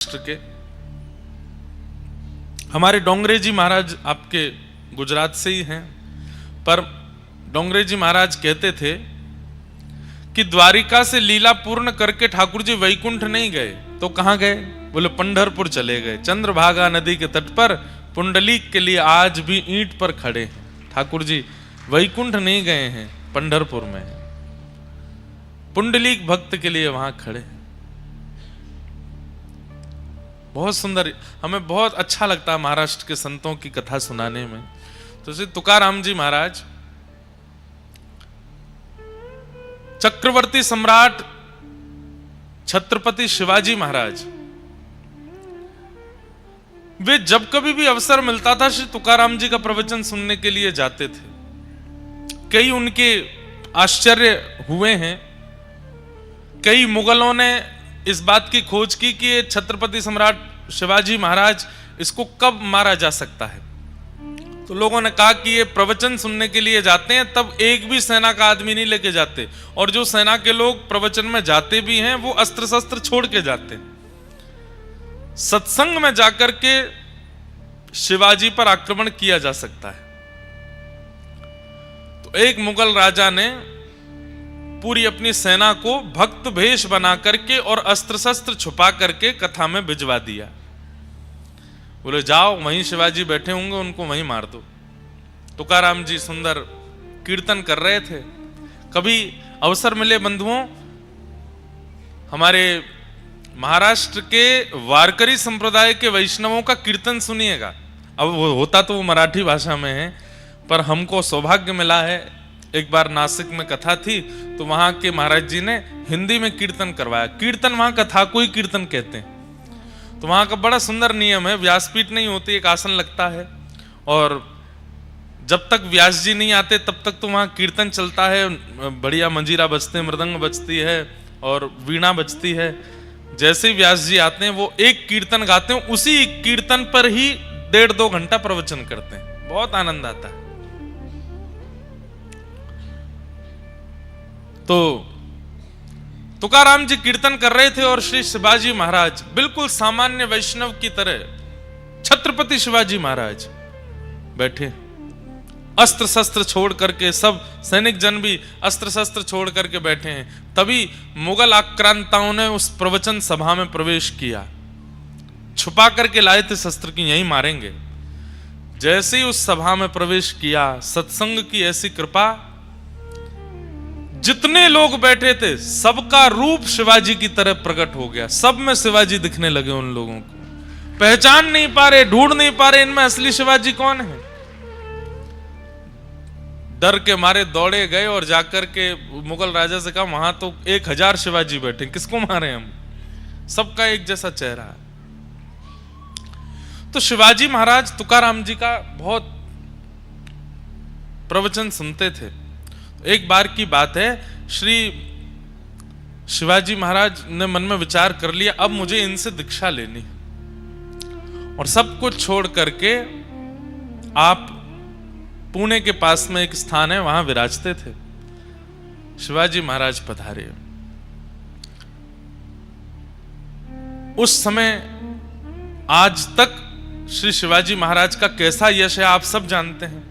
के हमारे डोंगरे जी महाराज आपके गुजरात से ही हैं, पर डोंगरे जी महाराज कहते थे कि द्वारिका से लीला पूर्ण करके ठाकुर जी वैकुंठ नहीं गए तो कहां गए? बोले पंढरपुर चले गए। चंद्रभागा नदी के तट पर पुंडलीक के लिए आज भी ईंट पर खड़े हैं। ठाकुर जी वैकुंठ नहीं गए हैं, पंढरपुर में हैं। पुंडलीक भक्त के लिए वहां खड़े। बहुत सुंदर, हमें बहुत अच्छा लगता है महाराष्ट्र के संतों की कथा सुनाने में। तो श्री तुकाराम जी महाराज चक्रवर्ती सम्राट छत्रपति शिवाजी महाराज, वे जब कभी भी अवसर मिलता था श्री तुकाराम जी का प्रवचन सुनने के लिए जाते थे। कई उनके आश्चर्य हुए हैं। कई मुगलों ने इस बात की खोज की कि ये छत्रपति सम्राट शिवाजी महाराज, इसको कब मारा जा सकता है। तो लोगों ने कहा कि ये प्रवचन सुनने के लिए जाते हैं, तब एक भी सेना का आदमी नहीं लेके जाते, और जो सेना के लोग प्रवचन में जाते भी हैं वो अस्त्र शस्त्र छोड़ के जाते हैं। सत्संग में जाकर के शिवाजी पर आक्रमण किया जा सकता है। तो एक मुगल राजा ने पूरी अपनी सेना को भक्त भेष बना करके और अस्त्र शस्त्र छुपा करके कथा में भिजवा दिया। बोले जाओ, वहीं शिवाजी बैठे होंगे, उनको वहीं मार दो। तुकाराम जी सुंदर कीर्तन कर रहे थे। कभी अवसर मिले बंधुओं, हमारे महाराष्ट्र के वारकरी संप्रदाय के वैष्णवों का कीर्तन सुनिएगा। अब वो होता तो वो मराठी भाषा में है, पर हमको सौभाग्य मिला है, एक बार नासिक में कथा थी तो वहां के महाराज जी ने हिंदी में कीर्तन करवाया। कीर्तन वहां कथा को ही कीर्तन कहते हैं। तो वहां का बड़ा सुंदर नियम है, व्यासपीठ नहीं होती, एक आसन लगता है, और जब तक व्यास जी नहीं आते तब तक तो वहां कीर्तन चलता है। बढ़िया मंजीरा बजते हैं, मृदंग बजती है और वीणा बजती है। जैसे ही व्यास जी आते हैं वो एक कीर्तन गाते हैं, उसी कीर्तन पर ही 1.5-2 घंटा प्रवचन करते हैं। बहुत आनंद आता है। तो तुकाराम जी कीर्तन कर रहे थे और श्री शिवाजी महाराज बिल्कुल सामान्य वैष्णव की तरह, छत्रपति शिवाजी महाराज बैठे, अस्त्र शस्त्र छोड़ करके, सब सैनिक जन भी अस्त्र शस्त्र छोड़ करके बैठे हैं। तभी मुगल आक्रांताओं ने उस प्रवचन सभा में प्रवेश किया। छुपा करके लाए थे शस्त्र की, यहीं मारेंगे। जैसे ही उस सभा में प्रवेश किया, सत्संग की ऐसी कृपा, जितने लोग बैठे थे सबका रूप शिवाजी की तरह प्रकट हो गया। सब में शिवाजी दिखने लगे। उन लोगों को पहचान नहीं पा रहे, ढूंढ नहीं पा रहे, इनमें असली शिवाजी कौन है। डर के मारे दौड़े गए और जाकर के मुगल राजा से कहा, वहां तो 1000 शिवाजी बैठे, किसको मारे हम? सबका एक जैसा चेहरा है। तो शिवाजी महाराज तुकाराम जी का बहुत प्रवचन सुनते थे। एक बार की बात है, श्री शिवाजी महाराज ने मन में विचार कर लिया, अब मुझे इनसे दीक्षा लेनी, और सब कुछ छोड़ करके आप पुणे के पास में एक स्थान है, वहां विराजते थे। शिवाजी महाराज पधारे। उस समय आज तक श्री शिवाजी महाराज का कैसा यश है आप सब जानते हैं।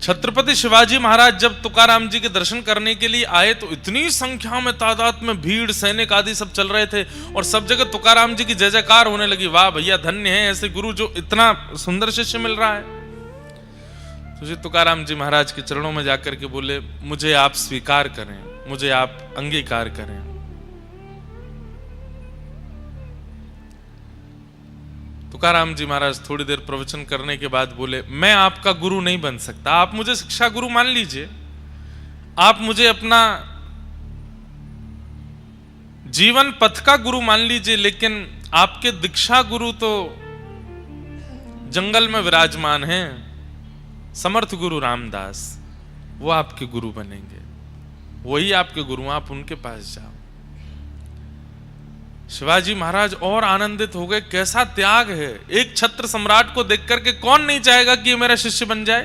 छत्रपति शिवाजी महाराज जब तुकाराम जी के दर्शन करने के लिए आए तो इतनी संख्या में, तादाद में भीड़, सैनिक आदि सब चल रहे थे, और सब जगह तुकाराम जी की जय जयकार होने लगी। वाह भैया, धन्य है ऐसे गुरु, जो इतना सुंदर शिष्य मिल रहा है। तो श्री तुकाराम जी महाराज के चरणों में जाकर के बोले, मुझे आप स्वीकार करें, मुझे आप अंगीकार करें। तुकाराम जी महाराज थोड़ी देर प्रवचन करने के बाद बोले, मैं आपका गुरु नहीं बन सकता, आप मुझे शिक्षा गुरु मान लीजिए, आप मुझे अपना जीवन पथ का गुरु मान लीजिए, लेकिन आपके दीक्षा गुरु तो जंगल में विराजमान हैं, समर्थ गुरु रामदास, वो आपके गुरु बनेंगे, वही आपके गुरु, आप उनके पास जाओ। शिवाजी महाराज और आनंदित हो गए, कैसा त्याग है। एक छत्र सम्राट को देख करके कौन नहीं चाहेगा कि ये मेरा शिष्य बन जाए।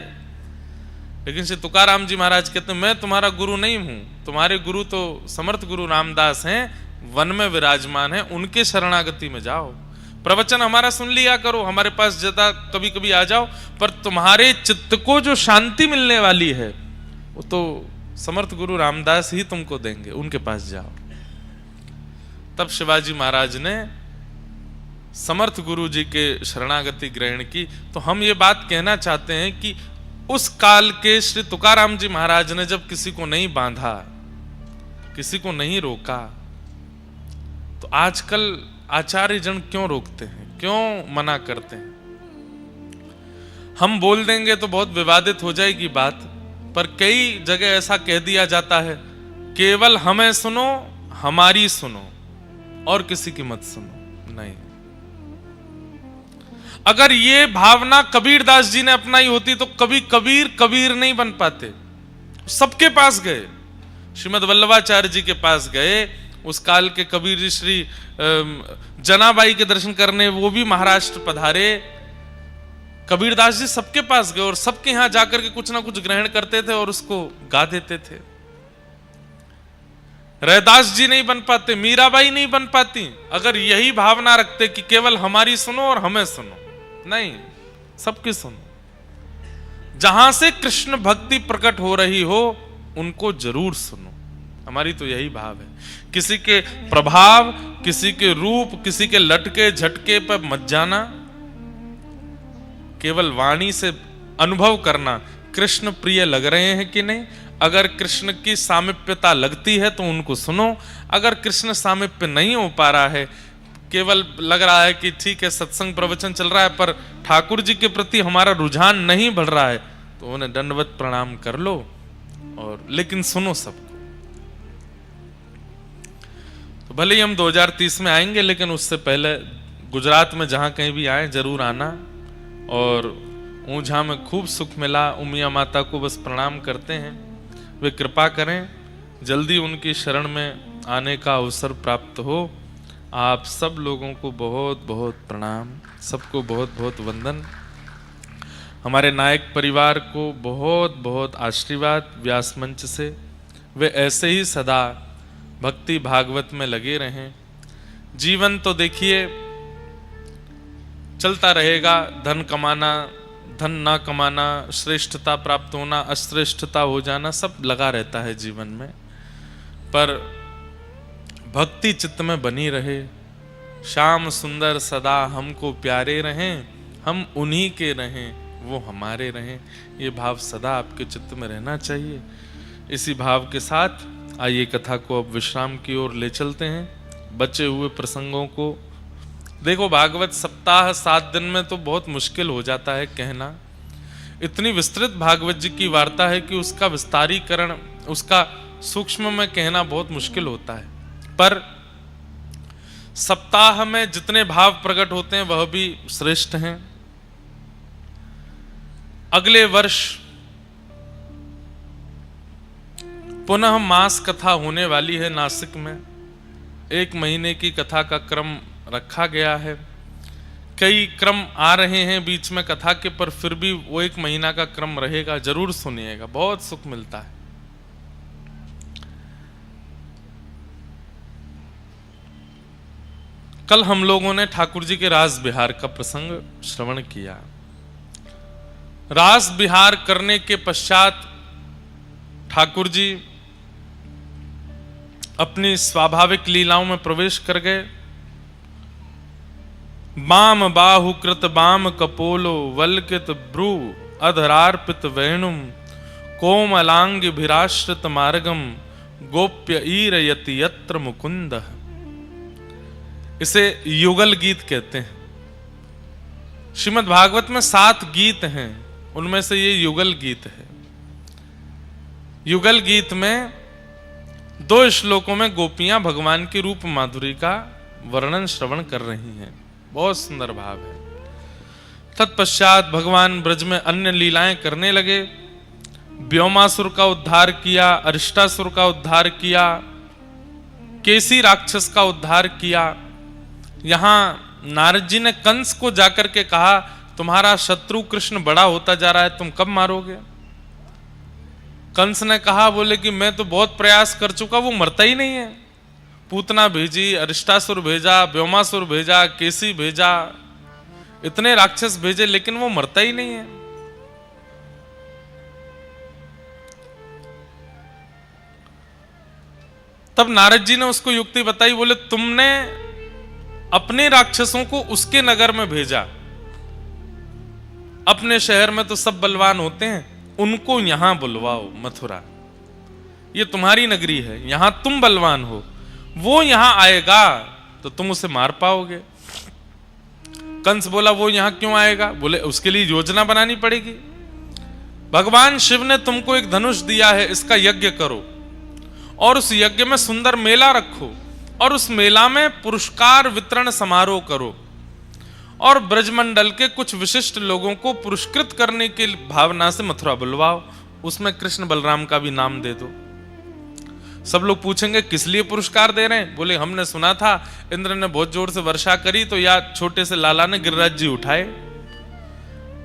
लेकिन श्री तुकाराम जी महाराज कहते हैं, मैं तुम्हारा गुरु नहीं हूं, तुम्हारे गुरु तो समर्थ गुरु रामदास हैं, वन में विराजमान है, उनके शरणागति में जाओ। प्रवचन हमारा सुन लिया करो, हमारे पास ज्यादा कभी कभी आ जाओ, पर तुम्हारे चित्त को जो शांति मिलने वाली है वो तो समर्थ गुरु रामदास ही तुमको देंगे, उनके पास जाओ। तब शिवाजी महाराज ने समर्थ गुरु जी के शरणागति ग्रहण की। तो हम ये बात कहना चाहते हैं कि उस काल के श्री तुकाराम जी महाराज ने जब किसी को नहीं बांधा, किसी को नहीं रोका, तो आजकल आचार्य जन क्यों रोकते हैं, क्यों मना करते हैं? हम बोल देंगे तो बहुत विवादित हो जाएगी बात, पर कई जगह ऐसा कह दिया जाता है, केवल हमें सुनो, हमारी सुनो और किसी की मत सुनो। नहीं, अगर ये भावना कबीरदास जी ने अपनाई होती तो कभी कबीर नहीं बन पाते। सबके पास गए, श्रीमद वल्लभाचार्य जी के पास गए, उस काल के कबीर जी श्री जनाबाई के दर्शन करने वो भी महाराष्ट्र पधारे। कबीरदास जी सबके पास गए और सबके यहां जाकर के कुछ ना कुछ ग्रहण करते थे और उसको गा देते थे। रैदास जी नहीं बन पाते, मीराबाई नहीं बन पाती अगर यही भावना रखते कि केवल हमारी सुनो और हमें सुनो। नहीं, सबकी सुनो। जहां से कृष्ण भक्ति प्रकट हो रही हो उनको जरूर सुनो। हमारी तो यही भाव है। किसी के प्रभाव, किसी के रूप, किसी के लटके झटके पर मत जाना। केवल वाणी से अनुभव करना, कृष्ण प्रिय लग रहे हैं कि नहीं। अगर कृष्ण की सामीप्यता लगती है तो उनको सुनो। अगर कृष्ण सामीप्य नहीं हो पा रहा है, केवल लग रहा है कि ठीक है सत्संग प्रवचन चल रहा है पर ठाकुर जी के प्रति हमारा रुझान नहीं बढ़ रहा है, तो उन्हें दंडवत प्रणाम कर लो, और लेकिन सुनो सबको। तो भले ही हम 2030 में आएंगे, लेकिन उससे पहले गुजरात में जहां कहीं भी आए जरूर आना। और ऊंझा में खूब सुख मिला, उमिया माता को बस प्रणाम करते हैं, वे कृपा करें जल्दी उनकी शरण में आने का अवसर प्राप्त हो। आप सब लोगों को बहुत बहुत प्रणाम, सबको बहुत बहुत वंदन। हमारे नायक परिवार को बहुत बहुत आशीर्वाद व्यास मंच से। वे ऐसे ही सदा भक्ति भागवत में लगे रहें। जीवन तो देखिए चलता रहेगा, धन कमाना, धन ना कमाना, श्रेष्ठता प्राप्त होना, अश्रेष्ठता हो जाना, सब लगा रहता है जीवन में। पर भक्ति चित्त में बनी रहे। श्याम सुंदर सदा हमको प्यारे रहें, हम उन्हीं के रहें, वो हमारे रहें। ये भाव सदा आपके चित्त में रहना चाहिए। इसी भाव के साथ आइए कथा को अब विश्राम की ओर ले चलते हैं। बचे हुए प्रसंगों को देखो, भागवत सप्ताह 7 दिन में तो बहुत मुश्किल हो जाता है कहना। इतनी विस्तृत भागवत जी की वार्ता है कि उसका विस्तारीकरण, उसका सूक्ष्म में कहना बहुत मुश्किल होता है। पर सप्ताह में जितने भाव प्रकट होते हैं वह भी श्रेष्ठ हैं। अगले वर्ष पुनः मास कथा होने वाली है नासिक में। 1 महीने की कथा का क्रम रखा गया है। कई क्रम आ रहे हैं बीच में कथा के, पर फिर भी वो 1 महीना का क्रम रहेगा। जरूर सुनिएगा, बहुत सुख मिलता है। कल हम लोगों ने ठाकुर जी के रास बिहार का प्रसंग श्रवण किया। रास बिहार करने के पश्चात ठाकुर जी अपनी स्वाभाविक लीलाओं में प्रवेश कर गए। बाम बाहुकृत बाम कपोलो वल्कित भ्रू अधरार्पित वेणुम कोमलांग भिराश्रित मार्गम गोप्य ईरयति यत्र मुकुंद। इसे युगल गीत कहते हैं। श्रीमद् भागवत में 7 गीत हैं, उनमें से ये युगल गीत है। युगल गीत में 2 श्लोकों में गोपियां भगवान की रूप माधुरी का वर्णन श्रवण कर रही हैं। बहुत सुंदर भाव है। तत्पश्चात भगवान ब्रज में अन्य लीलाएं करने लगे। व्योमासुर का उद्धार किया, अरिष्टासुर का उद्धार किया, केसी राक्षस का उद्धार किया। यहां नारद जी ने कंस को जाकर के कहा, तुम्हारा शत्रु कृष्ण बड़ा होता जा रहा है, तुम कब मारोगे? कंस ने कहा, बोले कि मैं तो बहुत प्रयास कर चुका, वो मरता ही नहीं है। पूतना भेजी, अरिष्टासुर भेजा, व्योमासुर भेजा, केसी भेजा, इतने राक्षस भेजे, लेकिन वो मरता ही नहीं है। तब नारद जी ने उसको युक्ति बताई, बोले तुमने अपने राक्षसों को उसके नगर में भेजा, अपने शहर में तो सब बलवान होते हैं, उनको यहां बुलवाओ मथुरा, ये तुम्हारी नगरी है, यहां तुम बलवान हो, वो यहां आएगा तो तुम उसे मार पाओगे। कंस बोला वो यहां क्यों आएगा? बोले उसके लिए योजना बनानी पड़ेगी। भगवान शिव ने तुमको एक धनुष दिया है, इसका यज्ञ करो और उस यज्ञ में सुंदर मेला रखो और उस मेला में पुरस्कार वितरण समारोह करो और ब्रजमंडल के कुछ विशिष्ट लोगों को पुरस्कृत करने की भावना से मथुरा बुलवाओ, उसमें कृष्ण बलराम का भी नाम दे दो। सब लोग पूछेंगे किस लिए पुरस्कार दे रहे हैं? बोले हमने सुना था इंद्र ने बहुत जोर से वर्षा करी तो या छोटे से लाला ने गिरिराज जी उठाए।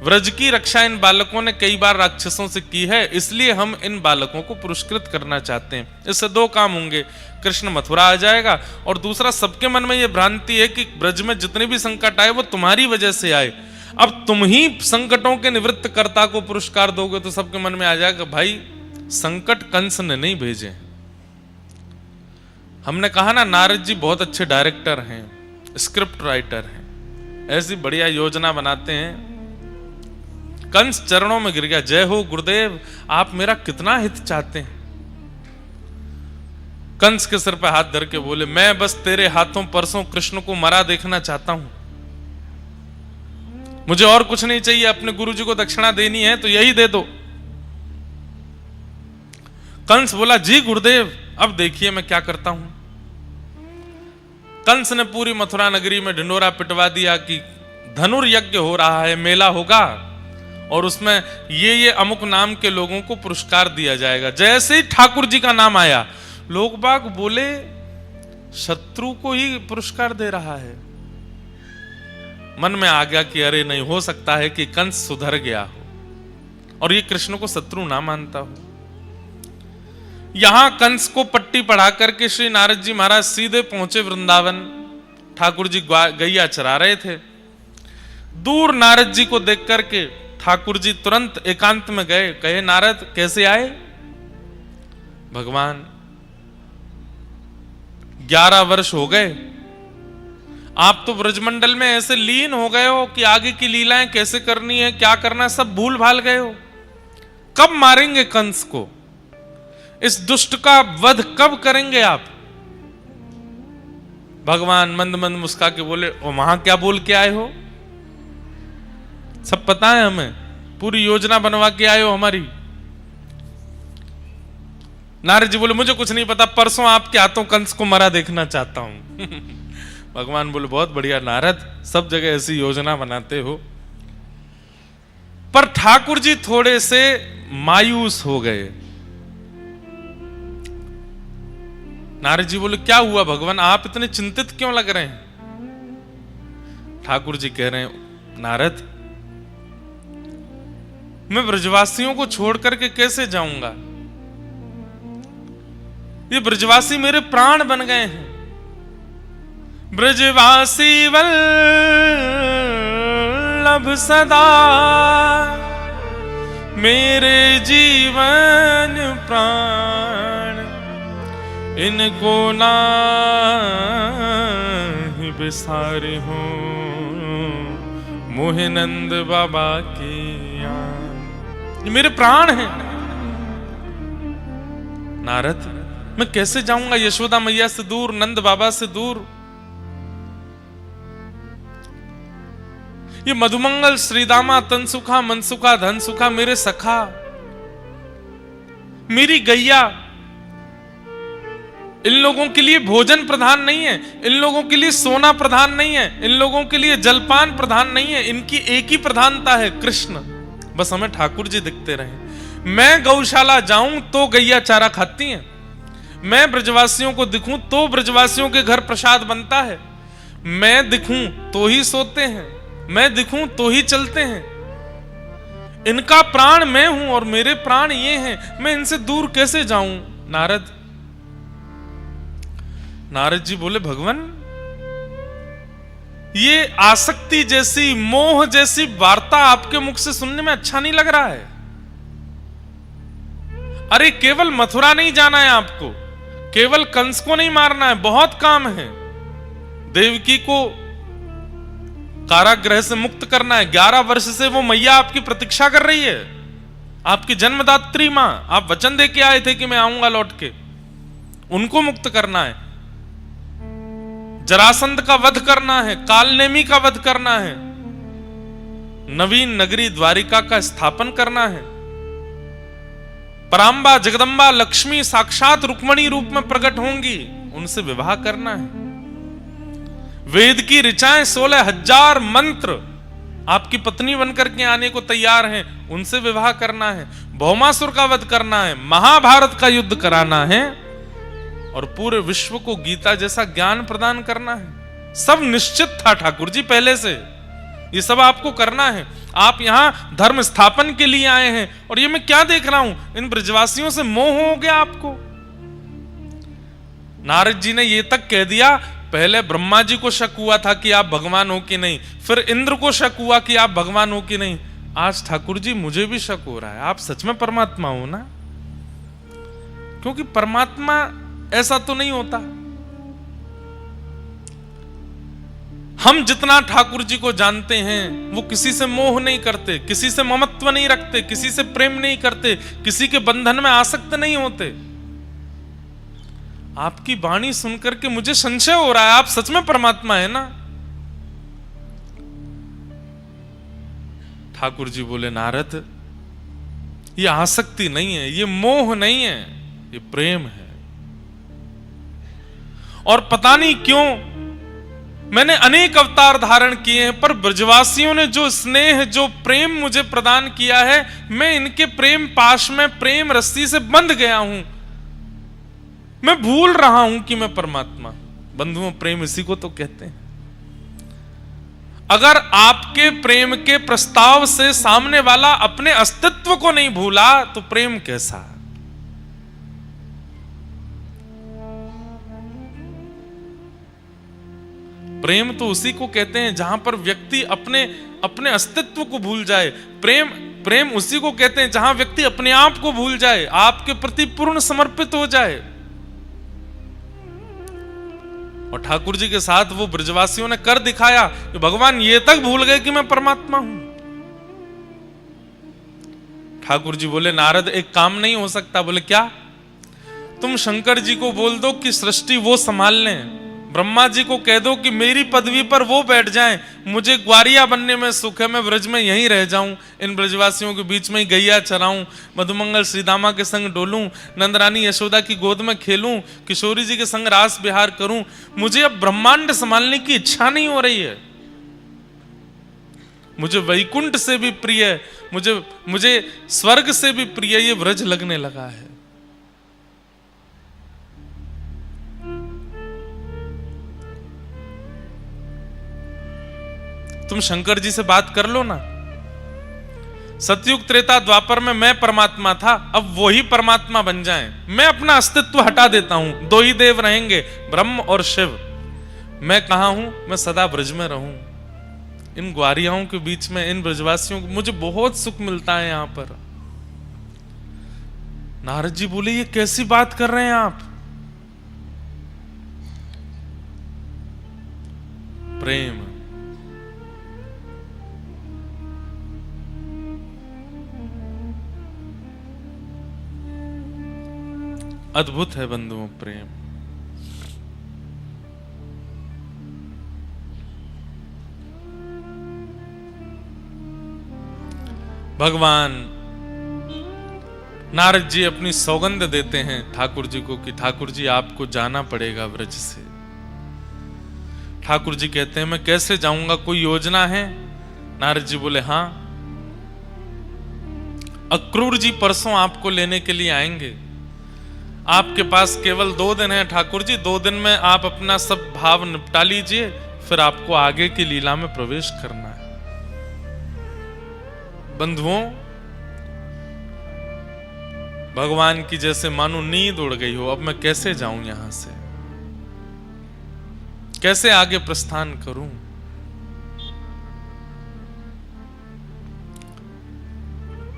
व्रज की रक्षा इन बालकों ने कई बार राक्षसों से की है, इसलिए हम इन बालकों को पुरस्कृत करना चाहते हैं। इससे दो काम होंगे, कृष्ण मथुरा आ जाएगा और दूसरा सबके मन में यह भ्रांति है कि ब्रज में जितने भी संकट आए वो तुम्हारी वजह से आए, अब तुम ही संकटों के निवृत्त कर्ता को पुरस्कार दोगे तो सबके मन में आ जाएगा भाई संकट कंस ने नहीं भेजे। हमने कहा ना नारद जी बहुत अच्छे डायरेक्टर हैं, स्क्रिप्ट राइटर हैं, ऐसी बढ़िया योजना बनाते हैं। कंस चरणों में गिर गया, जय हो गुरुदेव, आप मेरा कितना हित चाहते हैं। कंस के सिर पर हाथ धर के बोले मैं बस तेरे हाथों परसों कृष्ण को मरा देखना चाहता हूं, मुझे और कुछ नहीं चाहिए, अपने गुरुजी को दक्षिणा देनी है तो यही दे दो। कंस बोला जी गुरुदेव अब देखिए मैं क्या करता हूं। कंस ने पूरी मथुरा नगरी में ढिंडोरा पिटवा दिया कि धनुर्यज्ञ हो रहा है, मेला होगा और उसमें ये अमुक नाम के लोगों को पुरस्कार दिया जाएगा। जैसे ही ठाकुर जी का नाम आया लोग बाग बोले शत्रु को ही पुरस्कार दे रहा है। मन में आ गया कि अरे नहीं हो सकता है कि कंस सुधर गया हो और ये कृष्ण को शत्रु ना मानता हो। यहां कंस को पट्टी पढ़ा करके श्री नारद जी महाराज सीधे पहुंचे वृंदावन। ठाकुर जी गैया चरा रहे थे। दूर नारद जी को देख करके ठाकुर जी तुरंत एकांत में गए, कहे नारद कैसे आए? भगवान 11 वर्ष हो गए, आप तो ब्रजमंडल में ऐसे लीन हो गए हो कि आगे की लीलाएं कैसे करनी है, क्या करना है, सब भूल भाल गए हो। कब मारेंगे कंस को? इस दुष्ट का वध कब करेंगे आप? भगवान मंद मंद मुस्का के बोले वहां क्या बोल के आए हो? सब पता है हमें, पूरी योजना बनवा के आए हो हमारी। नारद जी बोले मुझे कुछ नहीं पता, परसों आपके हाथों कंस को मरा देखना चाहता हूं। भगवान बोले बहुत बढ़िया नारद, सब जगह ऐसी योजना बनाते हो। पर ठाकुर जी थोड़े से मायूस हो गए। नारद जी बोले क्या हुआ भगवान, आप इतने चिंतित क्यों लग रहे हैं? ठाकुर जी कह रहे हैं नारद मैं ब्रजवासियों को छोड़ करके कैसे जाऊंगा? ये ब्रजवासी मेरे प्राण बन गए हैं। ब्रजवासी वल्लभ सदा मेरे जीवन प्राण, इनको नाही बिसारे हो मोहे नंद बाबा की याद। ये मेरे प्राण हैं। नारद मैं कैसे जाऊंगा यशोदा मैया से दूर, नंद बाबा से दूर? ये मधुमंगल श्रीदामा तनसुखा मनसुखा धनसुखा मेरे सखा, मेरी गैया, इन लोगों के लिए भोजन प्रधान नहीं है, इन लोगों के लिए सोना प्रधान नहीं है, इन लोगों के लिए जलपान प्रधान नहीं है, इनकी एक ही प्रधानता है कृष्ण। बस हमें ठाकुर जी दिखते रहे। मैं गौशाला जाऊं तो गैया चारा खाती हैं, मैं ब्रजवासियों को दिखूं तो ब्रजवासियों के घर प्रसाद बनता है, मैं दिखूं तो ही सोते हैं, मैं दिखूं तो ही चलते हैं। इनका प्राण मैं हूं और मेरे प्राण ये हैं, मैं इनसे दूर कैसे जाऊं? नारद नारद जी बोले भगवान, ये आसक्ति जैसी, मोह जैसी वार्ता आपके मुख से सुनने में अच्छा नहीं लग रहा है। अरे केवल मथुरा नहीं जाना है आपको, केवल कंस को नहीं मारना है, बहुत काम है। देवकी को कारागृह से मुक्त करना है। 11 वर्ष से वो मैया आपकी प्रतीक्षा कर रही है, आपकी जन्मदात्री मां। आप वचन दे के आए थे कि मैं आऊंगा लौट के, उनको मुक्त करना है। जरासंध का वध करना है, कालनेमी का वध करना है, नवीन नगरी द्वारिका का स्थापन करना है। परांबा जगदंबा लक्ष्मी साक्षात रुक्मणी रूप में प्रकट होंगी, उनसे विवाह करना है। वेद की ऋचाएं 16,000 मंत्र आपकी पत्नी बनकर के आने को तैयार हैं, उनसे विवाह करना है। भौमासुर का वध करना है, महाभारत का युद्ध कराना है और पूरे विश्व को गीता जैसा ज्ञान प्रदान करना है। सब निश्चित था ठाकुर जी पहले से, ये सब आपको करना है। आप यहां धर्म स्थापन के लिए आए हैं और ये मैं क्या देख रहा हूं, इन ब्रजवासियों से मोह हो गया आपको। नारद जी ने ये तक कह दिया, पहले ब्रह्मा जी को शक हुआ था कि आप भगवान हो कि नहीं, फिर इंद्र को शक हुआ कि आप भगवान हो कि नहीं, आज ठाकुर जी मुझे भी शक हो रहा है, आप सच में परमात्मा हो ना? क्योंकि परमात्मा ऐसा तो नहीं होता। हम जितना ठाकुर जी को जानते हैं वो किसी से मोह नहीं करते, किसी से ममत्व नहीं रखते, किसी से प्रेम नहीं करते, किसी के बंधन में आसक्त नहीं होते। आपकी वाणी सुनकर के मुझे संशय हो रहा है, आप सच में परमात्मा है ना? ठाकुर जी बोले नारद, ये आसक्ति नहीं है, ये मोह नहीं है, ये प्रेम है। और पता नहीं क्यों मैंने अनेक अवतार धारण किए हैं, पर ब्रजवासियों ने जो स्नेह, जो प्रेम मुझे प्रदान किया है, मैं इनके प्रेम पाश में, प्रेम रस्सी से बंध गया हूं। मैं भूल रहा हूं कि मैं परमात्मा। बंधुओं, प्रेम इसी को तो कहते हैं। अगर आपके प्रेम के प्रस्ताव से सामने वाला अपने अस्तित्व को नहीं भूला तो प्रेम कैसा? प्रेम तो उसी को कहते हैं जहां पर व्यक्ति अपने अपने अस्तित्व को भूल जाए। प्रेम उसी को कहते हैं जहां व्यक्ति अपने आप को भूल जाए, आपके प्रति पूर्ण समर्पित हो जाए। और ठाकुर जी के साथ वो ब्रजवासियों ने कर दिखाया कि भगवान ये तक भूल गए कि मैं परमात्मा हूं। ठाकुर जी बोले नारद, एक काम नहीं हो सकता। बोले क्या? तुम शंकर जी को बोल दो कि सृष्टि वो संभाल लें, ब्रह्मा जी को कह दो कि मेरी पदवी पर वो बैठ जाएं, मुझे ग्वारिया बनने में सुख है, मैं ब्रज में यहीं रह जाऊं, इन ब्रजवासियों के बीच में ही गैया चराऊं, मधुमंगल श्रीदामा के संग डोलूं, नंदरानी यशोदा की गोद में खेलूं, किशोरी जी के संग रास विहार करूं। मुझे अब ब्रह्मांड संभालने की इच्छा नहीं हो रही है। मुझे वैकुंठ से भी प्रिय, मुझे स्वर्ग से भी प्रिय ये ब्रज लगने लगा है। तुम शंकर जी से बात कर लो ना। सतयुग त्रेता द्वापर में मैं परमात्मा था, अब वो ही परमात्मा बन जाएं। मैं अपना अस्तित्व हटा देता हूं, दो ही देव रहेंगे, ब्रह्म और शिव। मैं कहां हूं? मैं सदा ब्रज में रहूं, इन ग्वारियाओं के बीच में, इन ब्रजवासियों को मुझे बहुत सुख मिलता है यहां पर। नारद जी बोले ये कैसी बात कर रहे हैं आप? प्रेम अद्भुत है बंधुओं, प्रेम। भगवान नारद जी अपनी सौगंध देते हैं ठाकुर जी को कि ठाकुर जी आपको जाना पड़ेगा ब्रज से। ठाकुर जी कहते हैं मैं कैसे जाऊंगा, कोई योजना है? नारद जी बोले हां, अक्रूर जी परसों आपको लेने के लिए आएंगे। आपके पास केवल 2 दिन है ठाकुर जी, 2 दिन में आप अपना सब भाव निपटा लीजिए, फिर आपको आगे की लीला में प्रवेश करना है। बंधुओं, भगवान की जैसे मानो नींद उड़ गई हो, अब मैं कैसे जाऊं यहां से? कैसे आगे प्रस्थान करूं।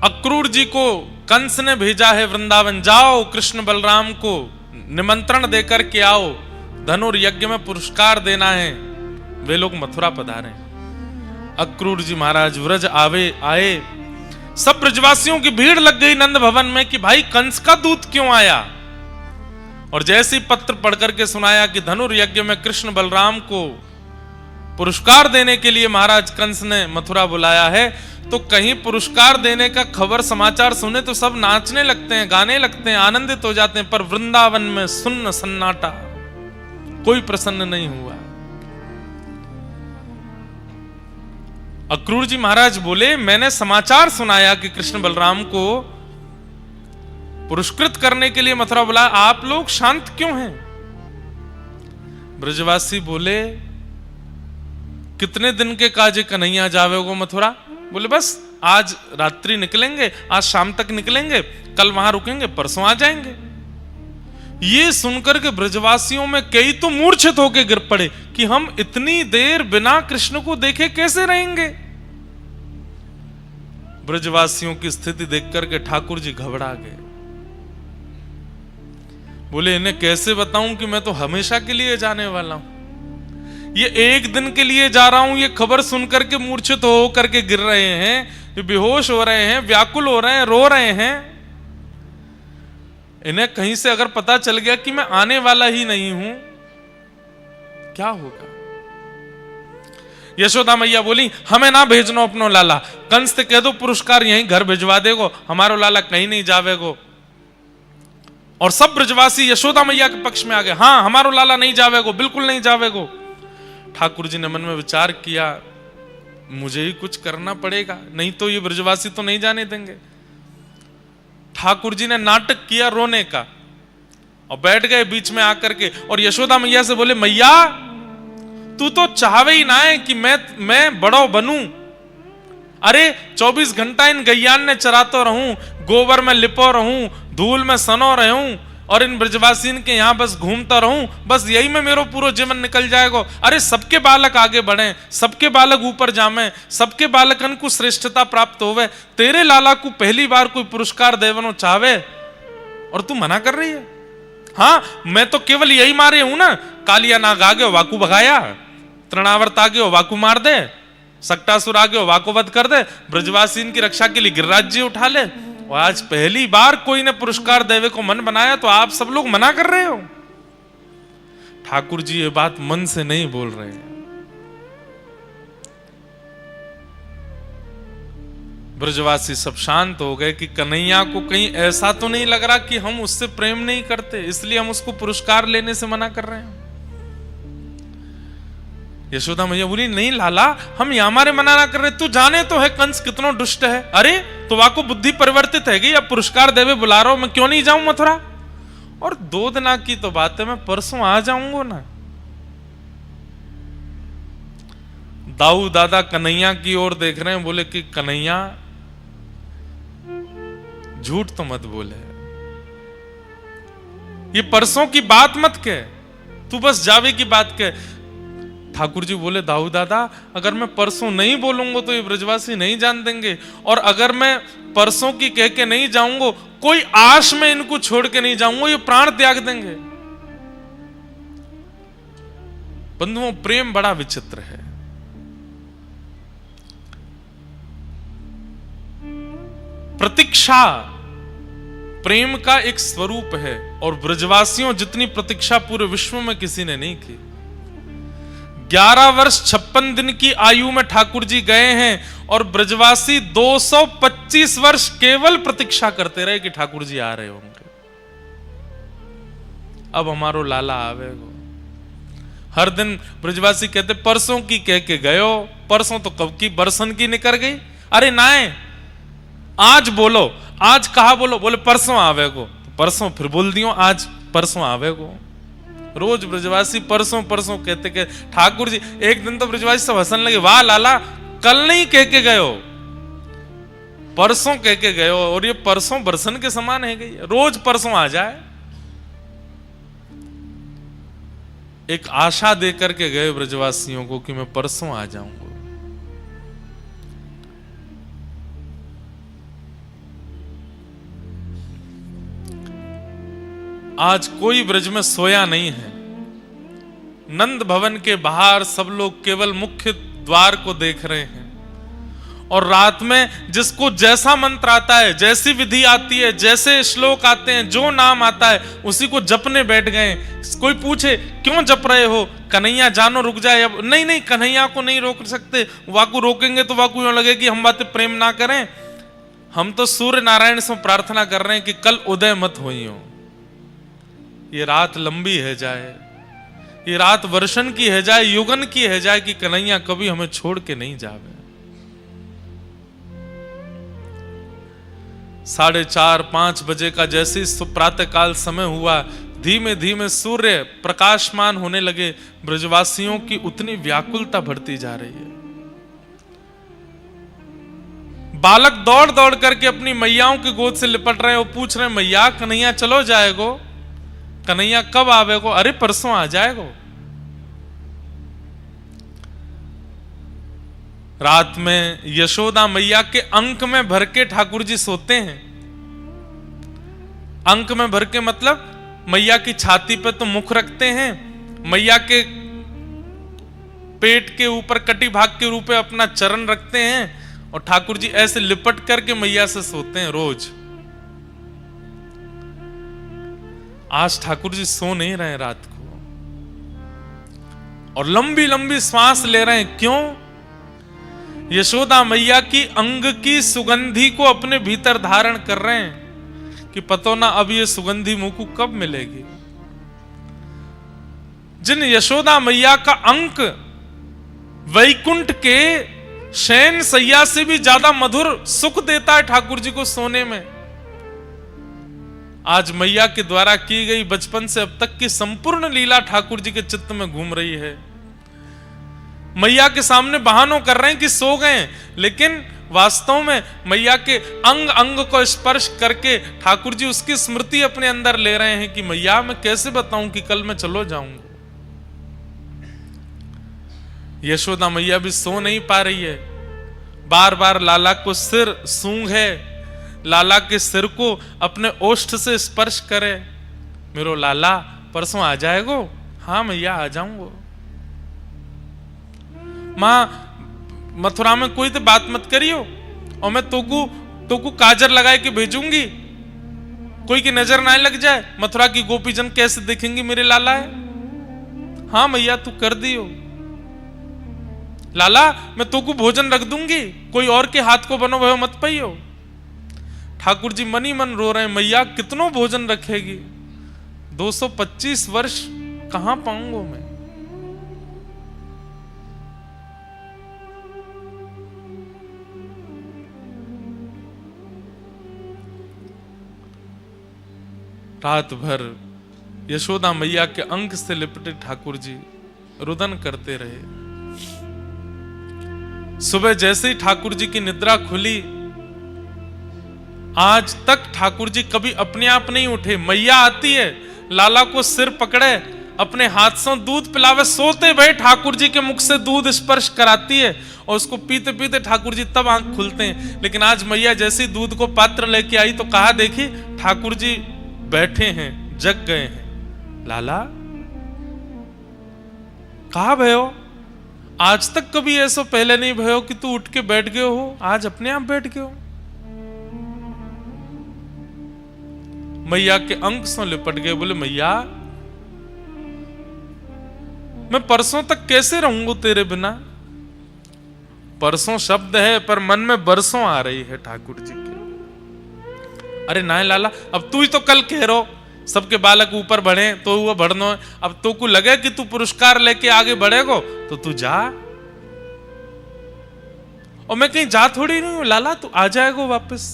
अक्रूर जी को कंस ने भेजा है वृंदावन, जाओ कृष्ण बलराम को निमंत्रण देकर के आओ, धनुर्यज्ञ में पुरस्कार देना है। वे लोग मथुरा पधारे। अक्रूर जी महाराज व्रज आए। सब ब्रजवासियों की भीड़ लग गई नंद भवन में कि भाई कंस का दूत क्यों आया। और जैसे ही पत्र पढ़कर के सुनाया कि धनुर्यज्ञ में कृष्ण बलराम को पुरस्कार देने के लिए महाराज कंस ने मथुरा बुलाया है, तो कहीं पुरस्कार देने का खबर समाचार सुने तो सब नाचने लगते हैं, गाने लगते हैं, आनंदित हो जाते हैं। पर वृंदावन में सुन्न सन्नाटा, कोई प्रसन्न नहीं हुआ। अक्रूर जी महाराज बोले, मैंने समाचार सुनाया कि कृष्ण बलराम को पुरस्कृत करने के लिए मथुरा बुलाया, आप लोग शांत क्यों हैं। ब्रजवासी बोले, कितने दिन के काजे कन्हैया जावेगो मथुरा। बोले बस आज रात्रि निकलेंगे, आज शाम तक निकलेंगे, कल वहां रुकेंगे, परसों आ जाएंगे। ये सुनकर के ब्रजवासियों में कई तो मूर्छित होकर गिर पड़े कि हम इतनी देर बिना कृष्ण को देखे कैसे रहेंगे। ब्रजवासियों की स्थिति देखकर के ठाकुर जी घबरा गए। बोले इन्हें कैसे बताऊं कि मैं तो हमेशा के लिए जाने वाला हूं, ये एक दिन के लिए जा रहा हूं। ये खबर सुनकर के मूर्छित हो करके गिर रहे हैं, ये बेहोश हो रहे हैं, व्याकुल हो रहे हैं, रो रहे हैं। इन्हें कहीं से अगर पता चल गया कि मैं आने वाला ही नहीं हूं, क्या होगा। यशोदा मैया बोली, हमें ना भेजनो अपनो लाला, कंस से कह दो पुरस्कार यहीं घर भिजवा देगो, हमारो लाला कहीं नहीं जावेगो। और सब ब्रजवासी यशोदा मैया के पक्ष में आ गए, हाँ हमारो लाला नहीं जावेगो, बिल्कुल नहीं जावेगो। ठाकुर जी ने मन में विचार किया, मुझे ही कुछ करना पड़ेगा, नहीं तो ये ब्रजवासी तो नहीं जाने देंगे। ठाकुर जी ने नाटक किया रोने का और बैठ गए बीच में आकर के और यशोदा मैया से बोले, मैया तू तो चाहवे ही ना है कि मैं बड़ो बनूं। अरे 24 घंटा इन गैयान ने चरातो रहूं, गोबर में लिपो रहूं, धूल में सनो रहूं और इन ब्रजवासीन के यहां बस घूमता रहूं, बस यही में मेरो पूरा जीवन निकल जाएगा। अरे सबके बालक आगे बढ़े, सबके बालक ऊपर जामे, सबके बालकन को श्रेष्ठता प्राप्त होवे, तेरे लाला को पहली बार कोई पुरस्कार देवनो चाहे और तू मना कर रही है। हाँ मैं तो केवल यही मारे हूं ना, कालिया नाग आ गयो वाकू भगाया, तृणावर्त आ गयो वाकू मार दे, सक्टासुर आ गयो वाको वध कर दे, ब्रजवासीन की रक्षा के लिए गिरिराज जी उठा ले। और आज पहली बार कोई ने पुरस्कार देवे को मन बनाया तो आप सब लोग मना कर रहे हो। ठाकुर जी ये बात मन से नहीं बोल रहे हैं। ब्रजवासी सब शांत हो गए कि कन्हैया को कहीं ऐसा तो नहीं लग रहा कि हम उससे प्रेम नहीं करते, इसलिए हम उसको पुरस्कार लेने से मना कर रहे हैं। यशोदा मैया बोली, नहीं लाला हम यहां हमारे मना ना कर रहे, तू जाने तो है कंस कितना दुष्ट है। अरे तो वाको बुद्धि परिवर्तित है गई, अब पुरस्कार देवे बुला रहा हूं, मैं क्यों नहीं जाऊं मथुरा। और 2 दिन की तो बात है, मैं परसों आ जाऊंगा ना। दाऊ दादा कन्हैया की ओर देख रहे हैं, बोले कि कन्हैया झूठ तो मत बोले, ये परसों की बात मत कह, तू बस जावे की बात कह। ठाकुर जी बोले, दाऊ दादा अगर मैं परसों नहीं बोलूंगा तो ये ब्रजवासी नहीं जान देंगे, और अगर मैं परसों की कह के नहीं जाऊंगा, कोई आश में इनको छोड़ के नहीं जाऊंगा, ये प्राण त्याग देंगे। बंधुओं प्रेम बड़ा विचित्र है। प्रतीक्षा प्रेम का एक स्वरूप है, और ब्रजवासियों जितनी प्रतीक्षा पूरे विश्व में किसी ने नहीं की। 11 वर्ष 56 दिन की आयु में ठाकुर जी गए हैं और ब्रजवासी 225 वर्ष केवल प्रतीक्षा करते रहे कि ठाकुर जी आ रहे होंगे, अब हमारो लाला आवेगो। हर दिन ब्रजवासी कहते परसों की कह के गयो, परसों तो कब की बरसन की निकल गई। अरे नाए आज बोलो, आज कहा बोलो, बोले परसों आवेगो, तो परसों फिर बोल दियो आज परसों आवेगो। रोज ब्रजवासी परसों परसों कहते के ठाकुर जी, एक दिन तो ब्रजवासी सब हंसने लगे, वाह लाला कल नहीं कह के गयो, परसों कह के गयो, और ये परसों बरसन के समान है गई, रोज परसों आ जाए। एक आशा दे करके गए ब्रजवासियों को कि मैं परसों आ जाऊंगा। आज कोई ब्रज में सोया नहीं है। नंद भवन के बाहर सब लोग केवल मुख्य द्वार को देख रहे हैं और रात में जिसको जैसा मंत्र आता है, जैसी विधि आती है, जैसे श्लोक आते हैं, जो नाम आता है उसी को जपने बैठ गए। कोई पूछे क्यों जप रहे हो? कन्हैया जानो रुक जाए। अब नहीं नहीं, कन्हैया को नहीं रोक सकते। वाकु रोकेंगे तो वाकु यूं लगे कि हम बातें प्रेम ना करें। हम तो सूर्य नारायण से प्रार्थना कर रहे हैं कि कल उदय मत होई हो, ये रात लंबी है जाए, ये रात वर्षन की है जाए, युगन की है जाए, कि कन्हैया कभी हमें छोड़ के नहीं जावे। 4:30-5 बजे का जैसे ही प्रातः काल समय हुआ, धीमे धीमे सूर्य प्रकाशमान होने लगे। ब्रजवासियों की उतनी व्याकुलता बढ़ती जा रही है। बालक दौड़ दौड़ करके अपनी मैयाओं की गोद से लिपट रहे हैं। वो पूछ रहे हैं, मैया कन्हैया चलो जाएगो, कन्हैया कब आवेगो? अरे परसों आ जाएगो। रात में यशोदा मैया के अंक में भर के ठाकुर जी सोते हैं। अंक में भर के मतलब मैया की छाती पे तो मुख रखते हैं, मैया के पेट के ऊपर कटी भाग के रूप में अपना चरण रखते हैं और ठाकुर जी ऐसे लिपट करके मैया से सोते हैं रोज। आज ठाकुर जी सो नहीं रहे रात को और लंबी लंबी सांस ले रहे हैं। क्यों? यशोदा मैया की अंग की सुगंधी को अपने भीतर धारण कर रहे हैं कि पतो ना अब ये सुगंधी मुंह को कब मिलेगी। जिन यशोदा मैया का अंक वैकुंठ के शयन सैया से भी ज्यादा मधुर सुख देता है ठाकुर जी को सोने में, आज मैया के द्वारा की गई बचपन से अब तक की संपूर्ण लीला ठाकुर जी के चित्त में घूम रही है। मैया के सामने बहानों कर रहे हैं कि सो गए, लेकिन वास्तव में मैया के अंग अंग को स्पर्श करके ठाकुर जी उसकी स्मृति अपने अंदर ले रहे हैं कि मैया मैं कैसे बताऊं कि कल मैं चलो जाऊंगा। यशोदा मैया भी सो नहीं पा रही है, बार बार लाला को सिर सूंघे, लाला के सिर को अपने ओष्ठ से स्पर्श करे। मेरो लाला परसों आ जाएगो? हाँ मैया आ जाऊंगो। मां मथुरा में कोई तो बात मत करियो और मैं तोकू काजर लगाए के भेजूंगी, कोई की नजर ना लग जाए, मथुरा की गोपीजन कैसे देखेंगे मेरे लाला है। हाँ मैया तू कर दियो। लाला मैं तोकू भोजन रख दूंगी, कोई और के हाथ को बनो भयो मत पाइयो। ठाकुर जी मन ही मन रो रहे हैं, मैया कितनों भोजन रखेगी, 225 वर्ष कहां पाऊंगा मैं। रात भर यशोदा मैया के अंक से लिपटे ठाकुर जी रुदन करते रहे। सुबह जैसे ही ठाकुर जी की निद्रा खुली, आज तक ठाकुर जी कभी अपने आप नहीं उठे। मैया आती है, लाला को सिर पकड़े, अपने हाथ से दूध पिलावे, सोते भय ठाकुर जी के मुख से दूध स्पर्श कराती है और उसको पीते पीते ठाकुर जी तब आंख खुलते हैं। लेकिन आज मैया जैसी दूध को पात्र लेके आई तो कहा, देखी ठाकुर जी बैठे हैं, जग गए हैं। लाला कहा भयो? आज तक कभी ऐसा पहले नहीं भयो कि तू उठ के बैठ गए हो, आज अपने आप बैठ गए हो। मैया के अंक से लिपट गए, बोले मैया मैं परसों तक कैसे रहूंगा तेरे बिना। परसों शब्द है पर मन में बरसों आ रही है ठाकुर जी के। अरे ना लाला, अब तू ही तो कल कह रहो सबके बालक ऊपर बढ़े तो वो बढ़नो है, अब तो को लगे कि तू पुरस्कार लेके आगे बढ़ेगो तो तू जा। और मैं कहीं जा थोड़ी नहीं हूं लाला, तू आ जाएगो वापस।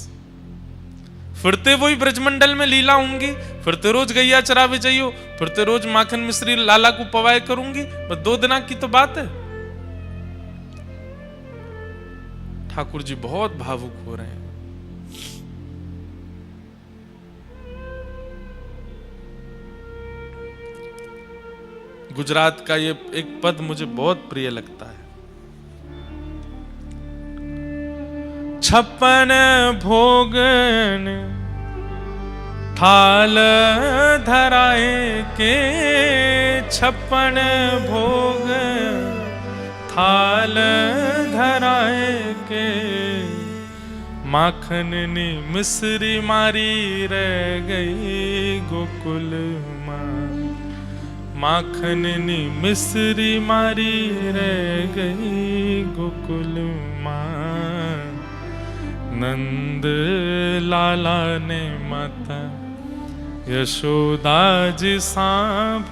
फिरते वही ब्रजमंडल में लीला होंगी, फिरते रोज गैया चरावे जाइयो, फिरते रोज माखन मिश्री लाला को पवाए करूंगी, बस 2 दिन की तो बात है। ठाकुर जी बहुत भावुक हो रहे हैं। गुजरात का ये एक पद मुझे बहुत प्रिय लगता है। 56 भोगन थाल धराए के, 56 भोग थाल धराए के, माखन नी मिश्री मारी रह गई गोकुल माँ, माखन नी मिश्री मारी रह गई गोकुल माँ। नंद लाला ने माता यशोदा जी सांभ